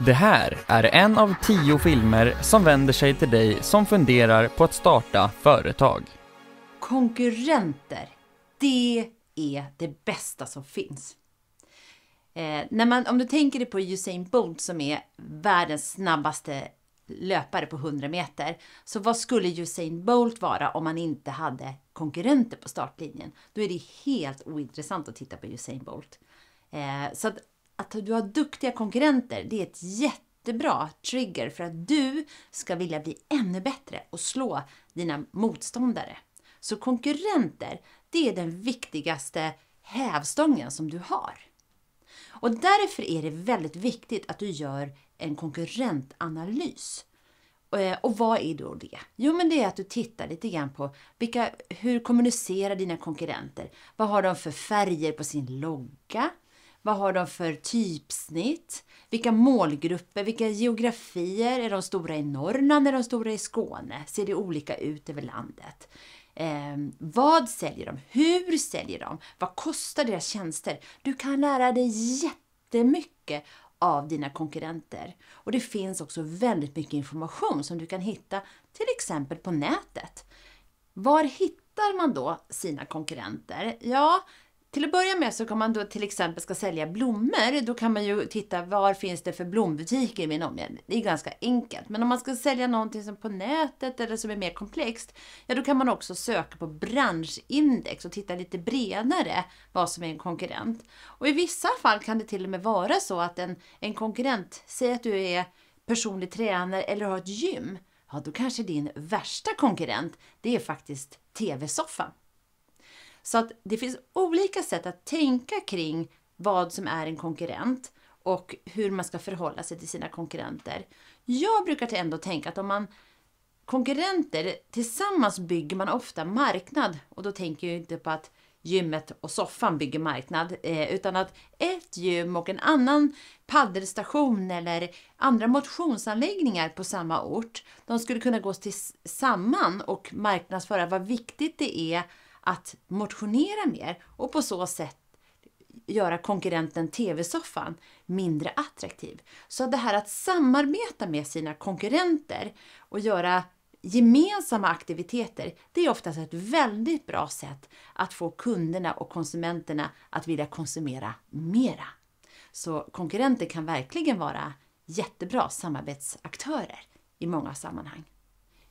Det här är en av 10 filmer som vänder sig till dig som funderar på att starta företag. Konkurrenter, det är det bästa som finns. Om du tänker dig på Usain Bolt som är världens snabbaste löpare på 100 meter. Så vad skulle Usain Bolt vara om man inte hade konkurrenter på startlinjen? Då är det helt ointressant att titta på Usain Bolt. Så att du har duktiga konkurrenter, det är ett jättebra trigger för att du ska vilja bli ännu bättre och slå dina motståndare. Så konkurrenter, det är den viktigaste hävstången som du har. Och därför är det väldigt viktigt att du gör en konkurrentanalys. Och vad är då det? Jo, men det är att du tittar lite grann på hur kommunicerar dina konkurrenter? Vad har de för färger på sin logga? Vad har de för typsnitt? Vilka målgrupper, vilka geografier? Är de stora i Norrland? Är de stora i Skåne? Ser det olika ut över landet? Vad säljer de? Hur säljer de? Vad kostar deras tjänster? Du kan lära dig jättemycket av dina konkurrenter. Och det finns också väldigt mycket information som du kan hitta till exempel på nätet. Var hittar man då sina konkurrenter? Ja, till att börja med så kan man då till exempel ska sälja blommor. Då kan man ju titta var finns det för blombutiker i min omgivning. Det är ganska enkelt. Men om man ska sälja någonting som på nätet eller som är mer komplext. Ja, då kan man också söka på branschindex och titta lite bredare vad som är en konkurrent. Och i vissa fall kan det till och med vara så att en konkurrent, säg att du är personlig tränare eller har ett gym. Ja, då kanske din värsta konkurrent, det är faktiskt tv-soffan. Så att det finns olika sätt att tänka kring vad som är en konkurrent och hur man ska förhålla sig till sina konkurrenter. Jag brukar ändå tänka att om man konkurrenter tillsammans bygger man ofta marknad. Och då tänker jag inte på att gymmet och soffan bygger marknad, utan att ett gym och en annan paddelstation eller andra motionsanläggningar på samma ort, de skulle kunna gå samman och marknadsföra vad viktigt det är att motionera mer och på så sätt göra konkurrenten tv-soffan mindre attraktiv. Så det här att samarbeta med sina konkurrenter och göra gemensamma aktiviteter, det är oftast ett väldigt bra sätt att få kunderna och konsumenterna att vilja konsumera mera. Så konkurrenter kan verkligen vara jättebra samarbetsaktörer i många sammanhang.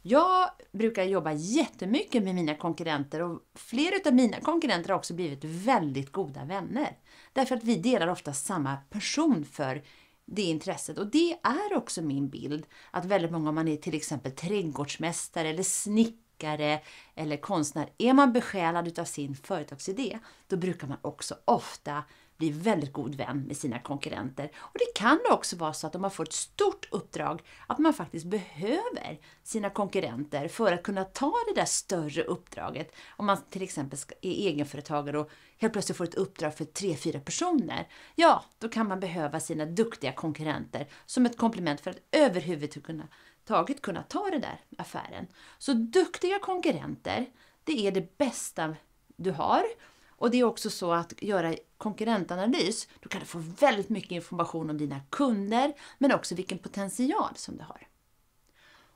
Jag brukar jobba jättemycket med mina konkurrenter och flera av mina konkurrenter har också blivit väldigt goda vänner. Därför att vi delar ofta samma person för det intresset. Och det är också min bild att väldigt många, om man är till exempel trädgårdsmästare eller snickare eller konstnär, är man besjälad av sin företagsidé, då brukar man också ofta bli väldigt god vän med sina konkurrenter. Och det kan också vara så att om man får ett stort uppdrag att man faktiskt behöver sina konkurrenter för att kunna ta det där större uppdraget. Om man till exempel är egenföretagare och helt plötsligt får ett uppdrag för 3-4 personer. Ja, då kan man behöva sina duktiga konkurrenter som ett komplement för att överhuvudtaget kunna ta det där affären. Så duktiga konkurrenter, det är det bästa du har. Och det är också så att göra konkurrentanalys, då kan du få väldigt mycket information om dina kunder, men också vilken potential som du har.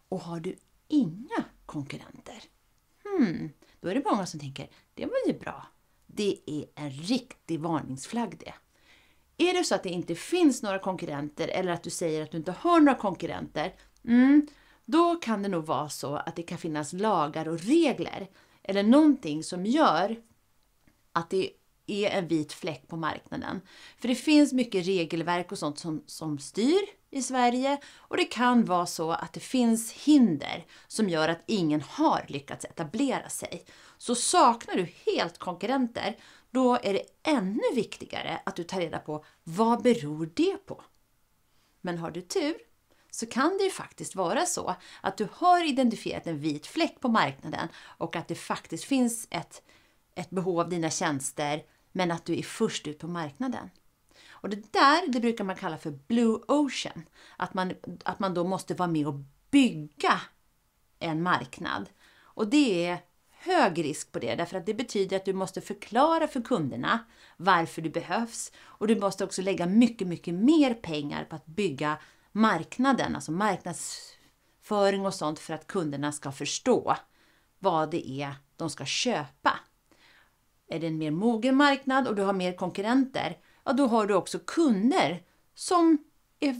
Och har du inga konkurrenter, då är det många som tänker, det var ju bra. Det är en riktig varningsflagg det. Är det så att det inte finns några konkurrenter eller att du säger att du inte har några konkurrenter, då kan det nog vara så att det kan finnas lagar och regler eller någonting som gör att det är en vit fläck på marknaden. För det finns mycket regelverk och sånt som styr i Sverige. Och det kan vara så att det finns hinder som gör att ingen har lyckats etablera sig. Så saknar du helt konkurrenter, då är det ännu viktigare att du tar reda på vad beror det på. Men har du tur så kan det ju faktiskt vara så att du har identifierat en vit fläck på marknaden och att det faktiskt finns ett behov av dina tjänster, men att du är först ut på marknaden. Och det brukar man kalla för Blue Ocean. Att man då måste vara med och bygga en marknad. Och det är hög risk på det, därför att det betyder att du måste förklara för kunderna varför du behövs. Och du måste också lägga mycket, mycket mer pengar på att bygga marknaden, alltså marknadsföring och sånt för att kunderna ska förstå vad det är de ska köpa. Är det en mer mogen marknad och du har mer konkurrenter, ja då har du också kunder som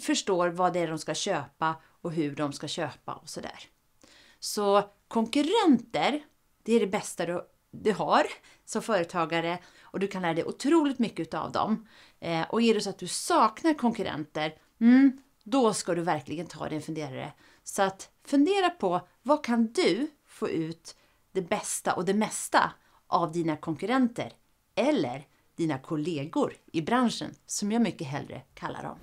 förstår vad det är de ska köpa och hur de ska köpa och sådär. Så konkurrenter, det är det bästa du har som företagare och du kan lära dig otroligt mycket av dem. Och är det så att du saknar konkurrenter, då ska du verkligen ta dig en funderare. Så att fundera på vad kan du få ut det bästa och det mesta av dina konkurrenter eller dina kollegor i branschen som jag mycket hellre kallar dem.